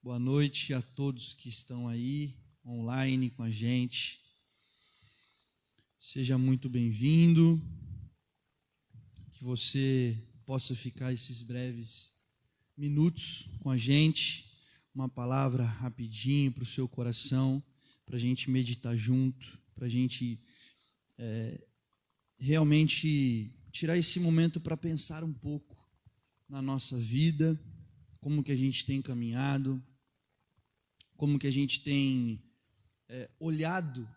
Boa noite a todos que estão aí online com a gente. Seja muito bem-vindo, que você possa ficar esses breves minutos com a gente, uma palavra rapidinho para o seu coração, para a gente meditar junto, para a gente realmente tirar esse momento para pensar um pouco na nossa vida, como que a gente tem caminhado, como que a gente tem olhado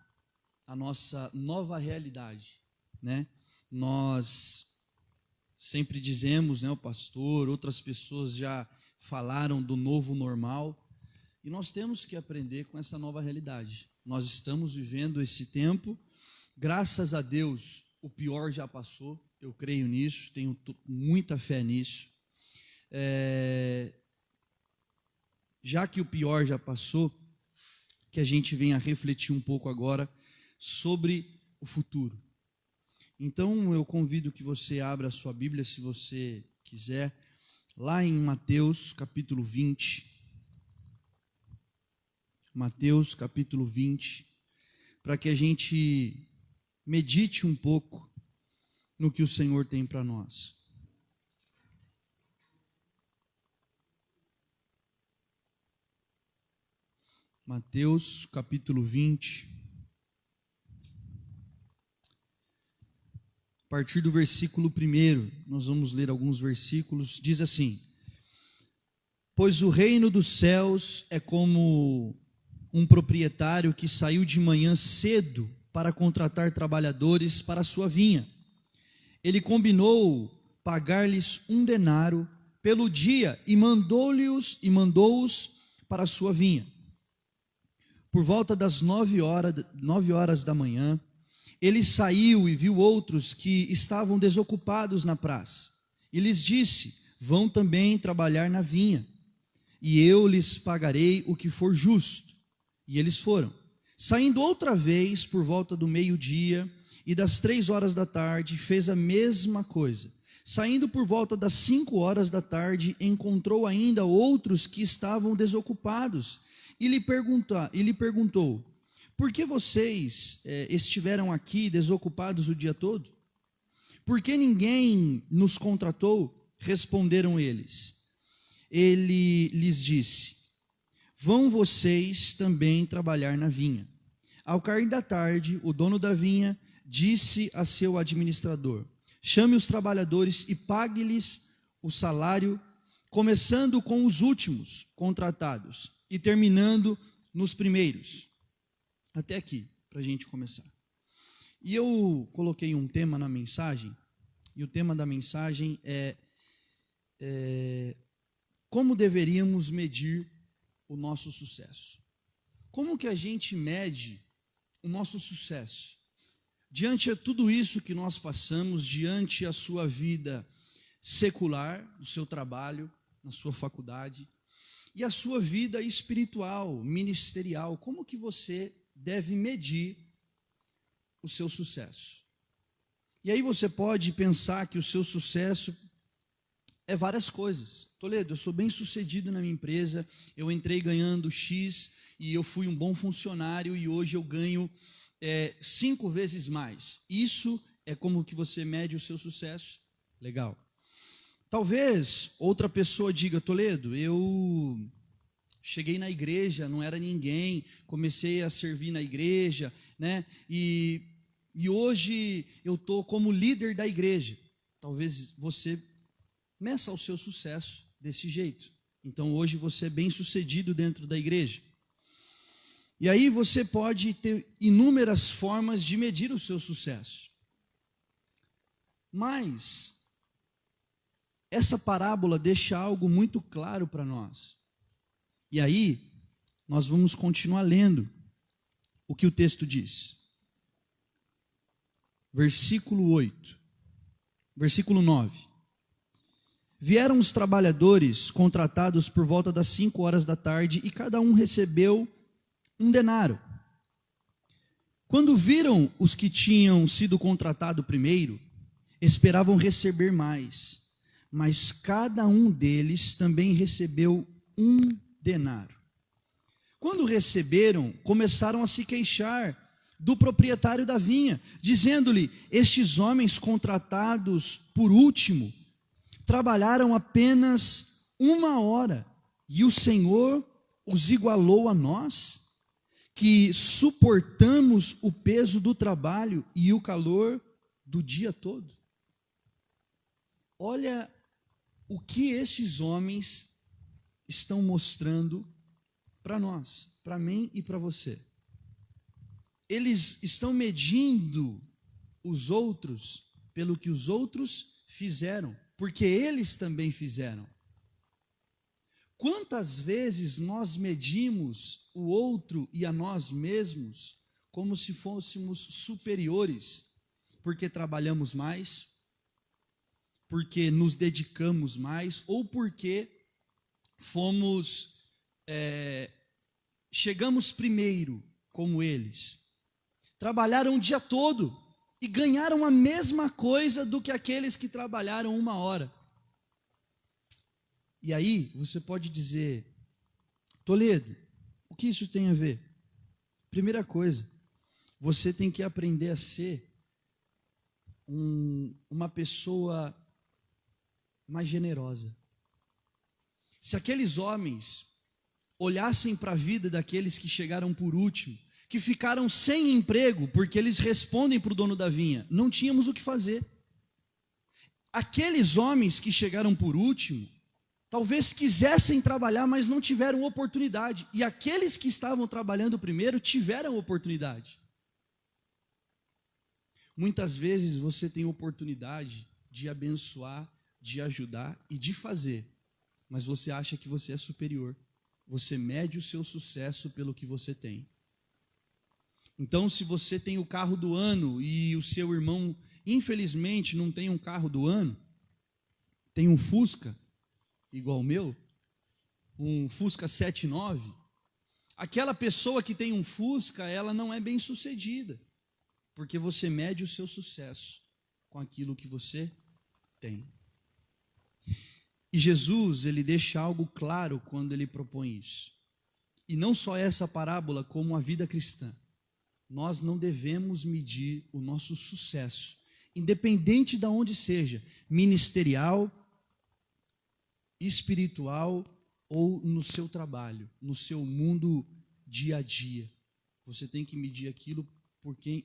a nossa nova realidade, né? Nós sempre dizemos, né, o pastor, outras pessoas já falaram do novo normal, e nós temos que aprender com essa nova realidade. Nós estamos vivendo esse tempo, graças a Deus, o pior já passou, eu creio nisso, tenho muita fé nisso. Já que o pior já passou, que a gente venha refletir um pouco agora sobre o futuro. Então eu convido que você abra a sua Bíblia, se você quiser, lá em Mateus capítulo 20. Mateus capítulo 20, para que a gente medite um pouco no que o Senhor tem para nós. Mateus capítulo 20, a partir do versículo 1, nós vamos ler alguns versículos, diz assim: Pois o reino dos céus é como um proprietário que saiu de manhã cedo para contratar trabalhadores para a sua vinha. Ele combinou pagar-lhes 1 denário pelo dia e mandou-os para a sua vinha. Por volta das 9 horas da manhã, ele saiu e viu outros que estavam desocupados na praça. E lhes disse: Vão também trabalhar na vinha, e eu lhes pagarei o que for justo. E eles foram. Saindo outra vez por volta do meio-dia e das 3 horas da tarde, fez a mesma coisa. Saindo por volta das 5 horas da tarde, encontrou ainda outros que estavam desocupados. E lhe perguntou: Por que vocês estiveram aqui desocupados o dia todo? Por que ninguém nos contratou? Responderam eles. Ele lhes disse: Vão vocês também trabalhar na vinha. Ao cair da tarde, o dono da vinha disse a seu administrador: Chame os trabalhadores e pague-lhes o salário, começando com os últimos contratados e terminando nos primeiros. Até aqui, para a gente começar. E eu coloquei um tema na mensagem, e o tema da mensagem é como deveríamos medir o nosso sucesso. Como que a gente mede o nosso sucesso? Diante de tudo isso que nós passamos, diante a sua vida secular, o seu trabalho, na sua faculdade, e a sua vida espiritual, ministerial, como que você deve medir o seu sucesso? E aí você pode pensar que o seu sucesso é várias coisas. Toledo, eu sou bem sucedido na minha empresa, eu entrei ganhando X e eu fui um bom funcionário e hoje eu ganho 5 vezes mais. Isso é como que você mede o seu sucesso? Legal. Talvez outra pessoa diga: Toledo, eu cheguei na igreja, não era ninguém, comecei a servir na igreja, né? E hoje eu estou como líder da igreja. Talvez você meça o seu sucesso desse jeito. Então hoje você é bem sucedido dentro da igreja. E aí você pode ter inúmeras formas de medir o seu sucesso. Mas essa parábola deixa algo muito claro para nós. E aí, nós vamos continuar lendo o que o texto diz. Versículo 9. Vieram os trabalhadores contratados por volta das 5 horas da tarde e cada um recebeu 1 denário. Quando viram os que tinham sido contratados primeiro, esperavam receber mais. mas cada um deles também recebeu 1 denário. Quando receberam, começaram a se queixar do proprietário da vinha, dizendo-lhe: estes homens contratados por último trabalharam apenas 1 hora, e o Senhor os igualou a nós, que suportamos o peso do trabalho e o calor do dia todo. Olha o que esses homens estão mostrando para nós, para mim e para você. Eles estão medindo os outros pelo que os outros fizeram, porque eles também fizeram. Quantas vezes nós medimos o outro e a nós mesmos como se fôssemos superiores, porque trabalhamos mais, porque nos dedicamos mais, ou porque chegamos primeiro como eles. Trabalharam o dia todo e ganharam a mesma coisa do que aqueles que trabalharam 1 hora. E aí você pode dizer: Toledo, o que isso tem a ver? Primeira coisa, você tem que aprender a ser uma pessoa mais generosa. Se aqueles homens olhassem para a vida daqueles que chegaram por último, que ficaram sem emprego, porque eles respondem para o dono da vinha: não tínhamos o que fazer. Aqueles homens que chegaram por último, talvez quisessem trabalhar, mas não tiveram oportunidade. E aqueles que estavam trabalhando primeiro tiveram oportunidade. Muitas vezes você tem oportunidade de abençoar, de ajudar e de fazer, mas você acha que você é superior. Você mede o seu sucesso pelo que você tem. Então, se você tem o carro do ano e o seu irmão, infelizmente, não tem um carro do ano, tem um Fusca, igual o meu, um Fusca 79, aquela pessoa que tem um Fusca, ela não é bem sucedida, porque você mede o seu sucesso com aquilo que você tem. E Jesus, ele deixa algo claro quando ele propõe isso. E não só essa parábola, como a vida cristã. Nós não devemos medir o nosso sucesso, independente de onde seja, ministerial, espiritual ou no seu trabalho, no seu mundo dia a dia. Você tem que medir aquilo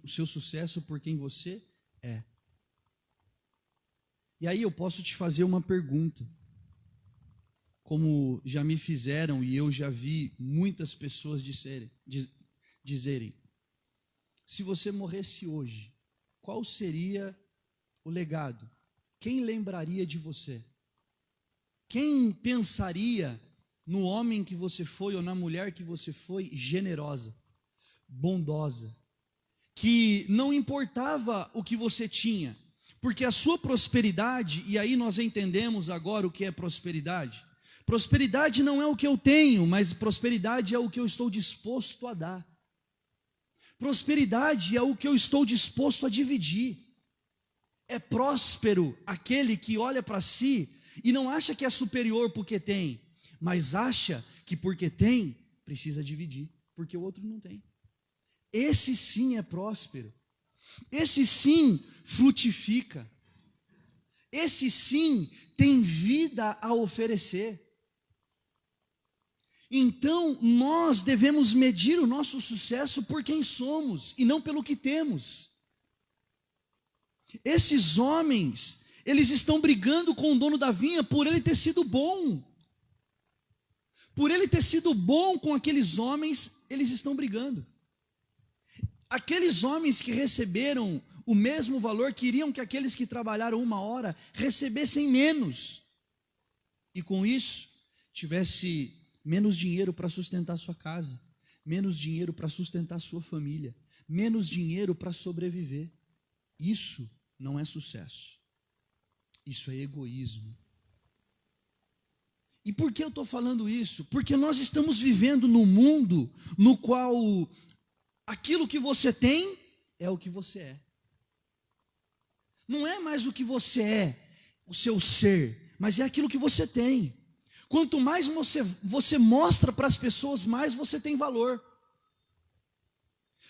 o seu sucesso por quem você é. E aí eu posso te fazer uma pergunta, como já me fizeram e eu já vi muitas pessoas dizerem: se você morresse hoje, qual seria o legado? Quem lembraria de você? Quem pensaria no homem que você foi ou na mulher que você foi, generosa, bondosa, que não importava o que você tinha, porque a sua prosperidade, e aí nós entendemos agora o que é prosperidade. Prosperidade não é o que eu tenho, mas prosperidade é o que eu estou disposto a dar. Prosperidade é o que eu estou disposto a dividir. É próspero aquele que olha para si e não acha que é superior porque tem, mas acha que porque tem, precisa dividir, porque o outro não tem. Esse sim é próspero. Esse sim frutifica. Esse sim tem vida a oferecer. Então, nós devemos medir o nosso sucesso por quem somos e não pelo que temos. Esses homens, eles estão brigando com o dono da vinha por ele ter sido bom. Por ele ter sido bom com aqueles homens, eles estão brigando. Aqueles homens que receberam o mesmo valor, queriam que aqueles que trabalharam 1 hora recebessem menos. E com isso, tivesse menos dinheiro para sustentar sua casa, menos dinheiro para sustentar sua família, menos dinheiro para sobreviver. Isso não é sucesso. Isso é egoísmo. E por que eu estou falando isso? Porque nós estamos vivendo num mundo no qual aquilo que você tem é o que você é. Não é mais o que você é, o seu ser, mas é aquilo que você tem. Quanto mais você mostra para as pessoas, mais você tem valor.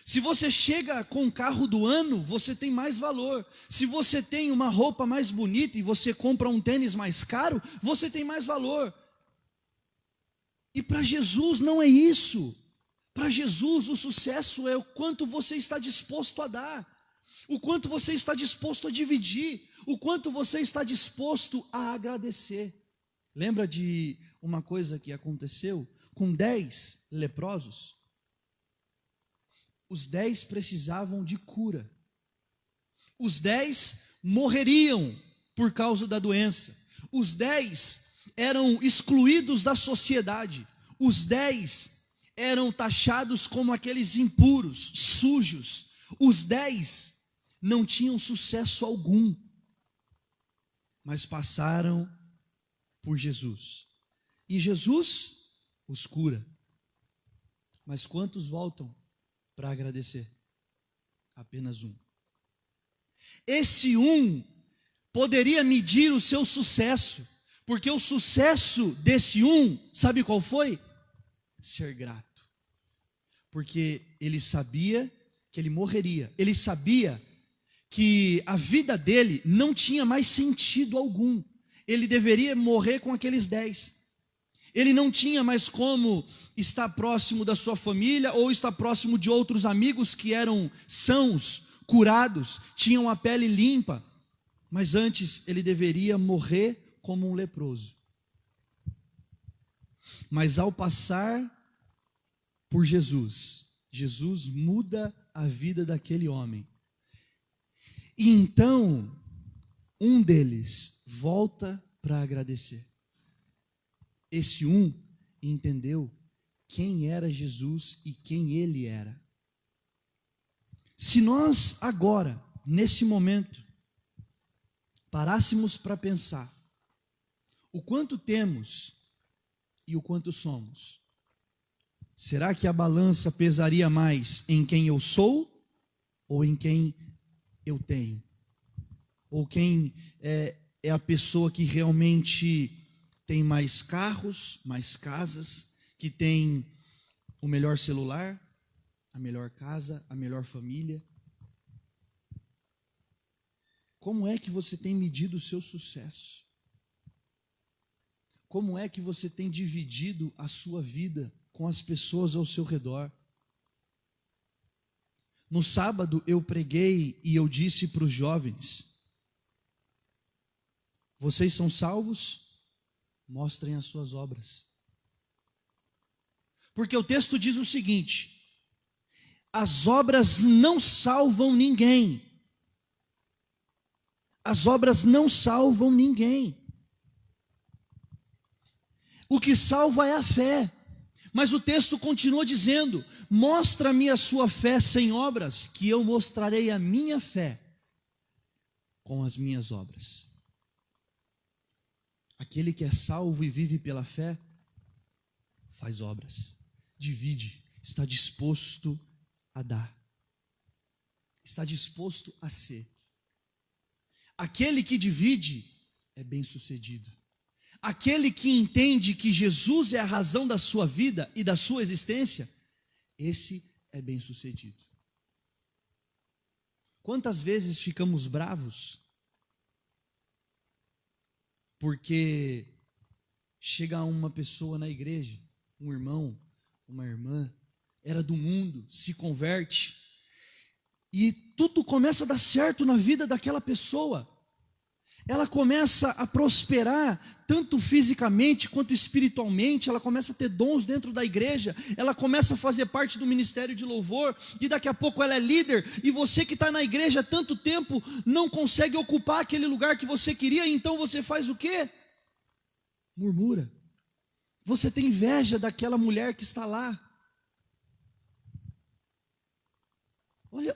Se você chega com o carro do ano, você tem mais valor. Se você tem uma roupa mais bonita e você compra um tênis mais caro, você tem mais valor. E para Jesus não é isso. Para Jesus o sucesso é o quanto você está disposto a dar, o quanto você está disposto a dividir, o quanto você está disposto a agradecer. Lembra de uma coisa que aconteceu com 10 leprosos? Os 10 precisavam de cura. Os 10 morreriam por causa da doença. Os 10 eram excluídos da sociedade. Os 10 eram taxados como aqueles impuros, sujos. Os 10 não tinham sucesso algum, mas passaram por Jesus. E Jesus os cura. Mas quantos voltam para agradecer? Apenas um. Esse um poderia medir o seu sucesso, porque o sucesso desse um, sabe qual foi? Ser grato. Porque ele sabia que ele morreria, ele sabia que a vida dele não tinha mais sentido algum, ele deveria morrer com aqueles 10. Ele não tinha mais como estar próximo da sua família ou estar próximo de outros amigos que eram sãos, curados, tinham a pele limpa. Mas antes ele deveria morrer como um leproso. Mas ao passar por Jesus, Jesus muda a vida daquele homem. E então, um deles volta para agradecer. Esse um entendeu quem era Jesus e quem ele era. Se nós agora, nesse momento, parássemos para pensar o quanto temos e o quanto somos, será que a balança pesaria mais em quem eu sou ou em quem eu tenho? Ou quem é a pessoa que realmente tem mais carros, mais casas, que tem o melhor celular, a melhor casa, a melhor família? Como é que você tem medido o seu sucesso? Como é que você tem dividido a sua vida com as pessoas ao seu redor? No sábado eu preguei e eu disse para os jovens: vocês são salvos? Mostrem as suas obras. Porque o texto diz o seguinte: as obras não salvam ninguém. As obras não salvam ninguém. O que salva é a fé. Mas o texto continua dizendo: mostra-me a sua fé sem obras, que eu mostrarei a minha fé com as minhas obras. Aquele que é salvo e vive pela fé, faz obras, divide, está disposto a dar, está disposto a ser. Aquele que divide é bem-sucedido. Aquele que entende que Jesus é a razão da sua vida e da sua existência, esse é bem-sucedido. Quantas vezes ficamos bravos porque chega uma pessoa na igreja, um irmão, uma irmã, era do mundo, se converte, e tudo começa a dar certo na vida daquela pessoa. Ela começa a prosperar, tanto fisicamente quanto espiritualmente, ela começa a ter dons dentro da igreja, ela começa a fazer parte do ministério de louvor, e daqui a pouco ela é líder, e você que está na igreja há tanto tempo, não consegue ocupar aquele lugar que você queria, então você faz o quê? Murmura. Você tem inveja daquela mulher que está lá.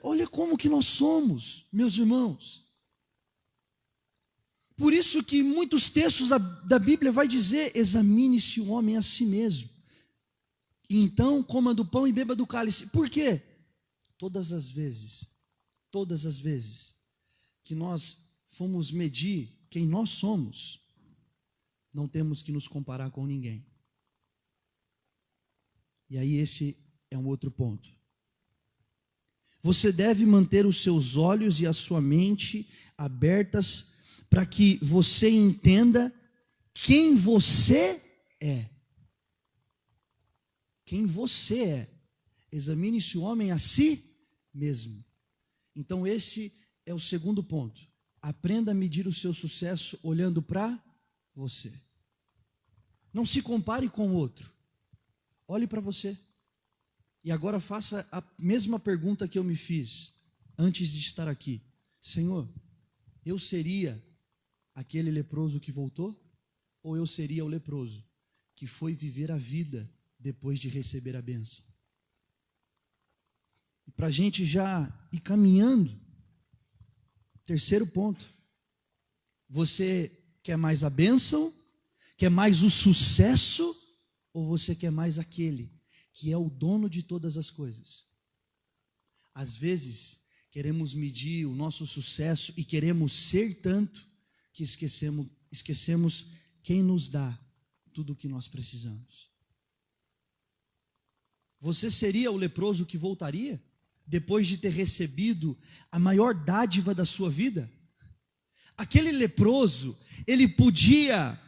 Olha como que nós somos, meus irmãos. Por isso que muitos textos da Bíblia vai dizer: examine-se o homem a si mesmo, e então coma do pão e beba do cálice. Por quê? Todas as vezes que nós fomos medir quem nós somos, não temos que nos comparar com ninguém. E aí esse é um outro ponto. Você deve manter os seus olhos e a sua mente abertas para que você entenda quem você é. Quem você é. Examine-se o homem a si mesmo. Então esse é o segundo ponto. Aprenda a medir o seu sucesso olhando para você. Não se compare com o outro. Olhe para você. E agora faça a mesma pergunta que eu me fiz antes de estar aqui. Senhor, eu seria aquele leproso que voltou? Ou eu seria o leproso que foi viver a vida depois de receber a bênção? E para a gente já ir caminhando, terceiro ponto. Você quer mais a bênção? Quer mais o sucesso? Ou você quer mais aquele que é o dono de todas as coisas? Às vezes, queremos medir o nosso sucesso e queremos ser tanto que esquecemos quem nos dá tudo o que nós precisamos. Você seria o leproso que voltaria depois de ter recebido a maior dádiva da sua vida? Aquele leproso, ele podia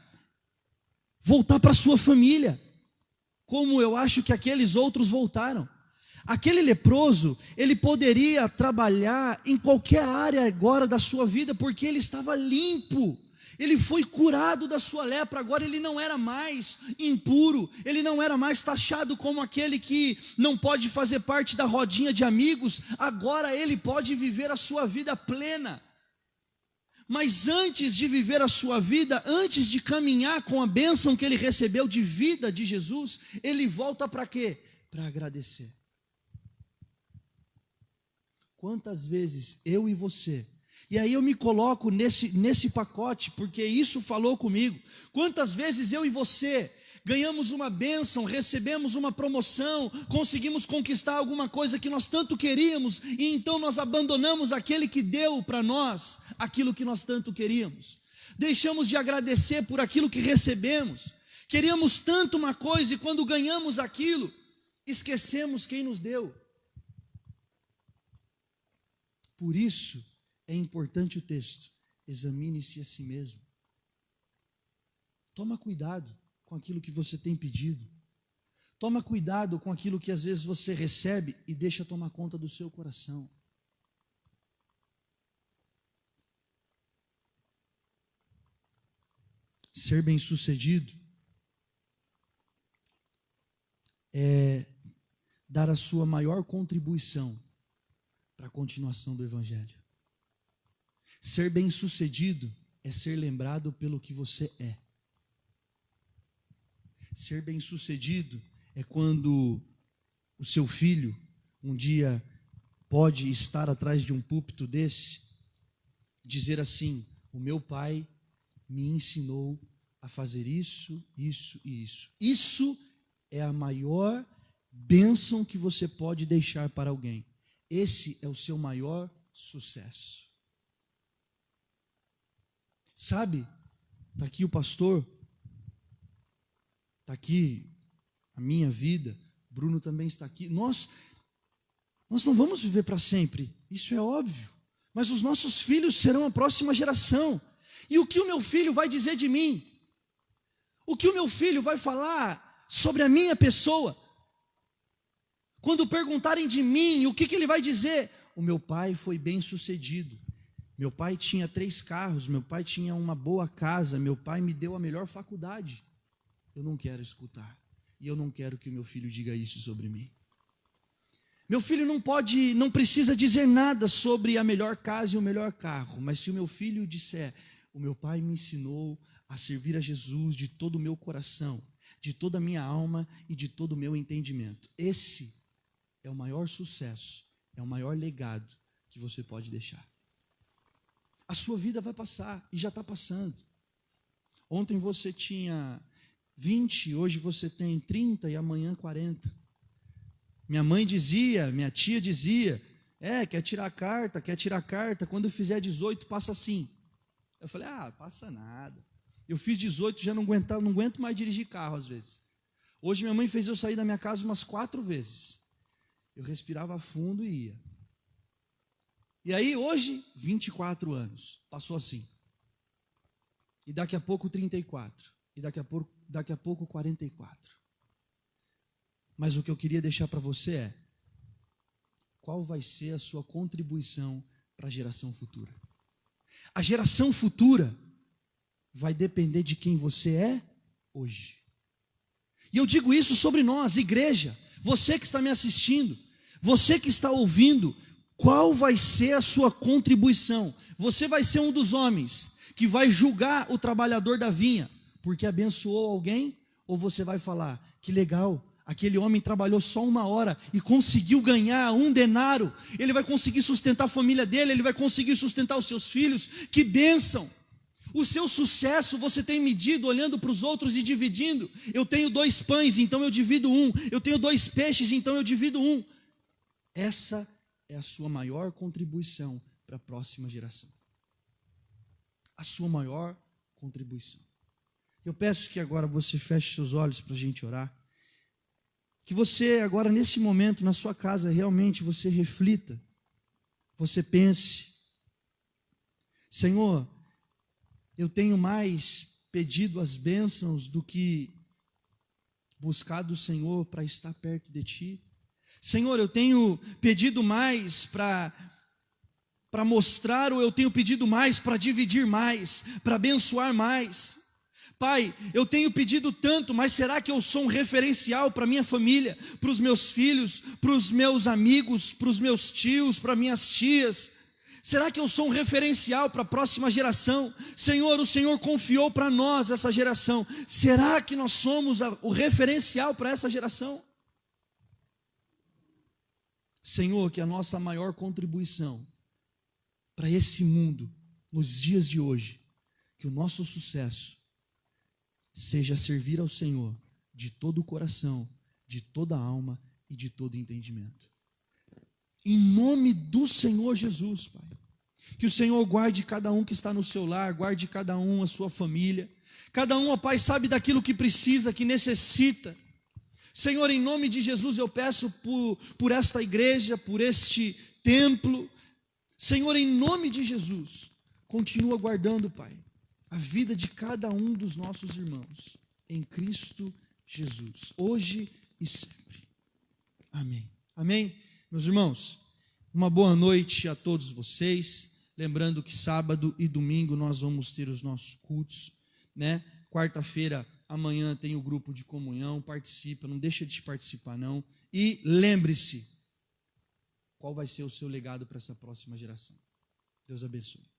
voltar para sua família, como eu acho que aqueles outros voltaram. Aquele leproso, ele poderia trabalhar em qualquer área agora da sua vida, porque ele estava limpo. Ele foi curado da sua lepra, agora ele não era mais impuro, ele não era mais taxado como aquele que não pode fazer parte da rodinha de amigos, agora ele pode viver a sua vida plena. Mas antes de viver a sua vida, antes de caminhar com a bênção que ele recebeu de vida de Jesus, ele volta para quê? Para agradecer. Quantas vezes eu e você, e aí eu me coloco nesse pacote, porque isso falou comigo, quantas vezes eu e você ganhamos uma bênção, recebemos uma promoção, conseguimos conquistar alguma coisa que nós tanto queríamos, e então nós abandonamos aquele que deu para nós aquilo que nós tanto queríamos, deixamos de agradecer por aquilo que recebemos, queríamos tanto uma coisa e quando ganhamos aquilo, esquecemos quem nos deu. Por isso é importante o texto, examine-se a si mesmo. Toma cuidado com aquilo que você tem pedido. Toma cuidado com aquilo que às vezes você recebe e deixa tomar conta do seu coração. Ser bem-sucedido é dar a sua maior contribuição para a continuação do Evangelho. Ser bem-sucedido é ser lembrado pelo que você é. Ser bem-sucedido é quando o seu filho um dia pode estar atrás de um púlpito desse, dizer assim: o meu pai me ensinou a fazer isso, isso e isso. Isso é a maior bênção que você pode deixar para alguém. Esse é o seu maior sucesso. Sabe, está aqui o pastor, está aqui a minha vida, Bruno também está aqui. Nós não vamos viver para sempre, isso é óbvio, mas os nossos filhos serão a próxima geração. E o que o meu filho vai dizer de mim? O que o meu filho vai falar sobre a minha pessoa? Quando perguntarem de mim, o que ele vai dizer? O meu pai foi bem-sucedido. Meu pai tinha 3 carros, meu pai tinha uma boa casa, meu pai me deu a melhor faculdade. Eu não quero escutar. E eu não quero que o meu filho diga isso sobre mim. Meu filho não precisa dizer nada sobre a melhor casa e o melhor carro, mas se o meu filho disser: o meu pai me ensinou a servir a Jesus de todo o meu coração, de toda a minha alma e de todo o meu entendimento. Esse é o maior sucesso, é o maior legado que você pode deixar. A sua vida vai passar e já está passando. Ontem você tinha 20, hoje você tem 30 e amanhã 40. Minha mãe dizia, minha tia dizia: quer tirar carta, quando fizer 18 passa assim. Eu falei: passa nada. Eu fiz 18, já não aguento mais dirigir carro às vezes. Hoje minha mãe fez eu sair da minha casa umas 4 vezes. Eu respirava fundo e ia. E aí hoje, 24 anos, passou assim. E daqui a pouco 34. E daqui a pouco 44. Mas o que eu queria deixar para você é: qual vai ser a sua contribuição para a geração futura? A geração futura vai depender de quem você é hoje. E eu digo isso sobre nós, igreja, você que está me assistindo, você que está ouvindo, qual vai ser a sua contribuição? Você vai ser um dos homens que vai julgar o trabalhador da vinha porque abençoou alguém? Ou você vai falar: que legal, aquele homem trabalhou só 1 hora e conseguiu ganhar 1 denário, ele vai conseguir sustentar a família dele, ele vai conseguir sustentar os seus filhos, que bênção! O seu sucesso você tem medido olhando para os outros e dividindo. Eu tenho 2 pães, então eu divido 1. Eu tenho 2 peixes, então eu divido 1. Essa é a sua maior contribuição para a próxima geração. A sua maior contribuição. Eu peço que agora você feche seus olhos para a gente orar. Que você agora, nesse momento, na sua casa, realmente você reflita. Você pense: Senhor, eu tenho mais pedido as bênçãos do que buscado o Senhor para estar perto de Ti. Senhor, eu tenho pedido mais para mostrar, ou eu tenho pedido mais para dividir mais, para abençoar mais. Pai, eu tenho pedido tanto, mas será que eu sou um referencial para minha família, para os meus filhos, para os meus amigos, para os meus tios, para minhas tias? Será que eu sou um referencial para a próxima geração? Senhor, o Senhor confiou para nós essa geração. Será que nós somos o referencial para essa geração? Senhor, que a nossa maior contribuição para esse mundo, nos dias de hoje, que o nosso sucesso seja servir ao Senhor de todo o coração, de toda a alma e de todo entendimento. Em nome do Senhor Jesus, Pai. Que o Senhor guarde cada um que está no seu lar, guarde cada um a sua família. Cada um, ó Pai, sabe daquilo que precisa, que necessita. Senhor, em nome de Jesus, eu peço por esta igreja, por este templo. Senhor, em nome de Jesus, continua guardando, Pai, a vida de cada um dos nossos irmãos, em Cristo Jesus, hoje e sempre. Amém. Amém? Meus irmãos, uma boa noite a todos vocês. Lembrando que sábado e domingo nós vamos ter os nossos cultos, né? Quarta-feira, amanhã tem o grupo de comunhão, participa, não deixa de participar não. E lembre-se, qual vai ser o seu legado para essa próxima geração. Deus abençoe.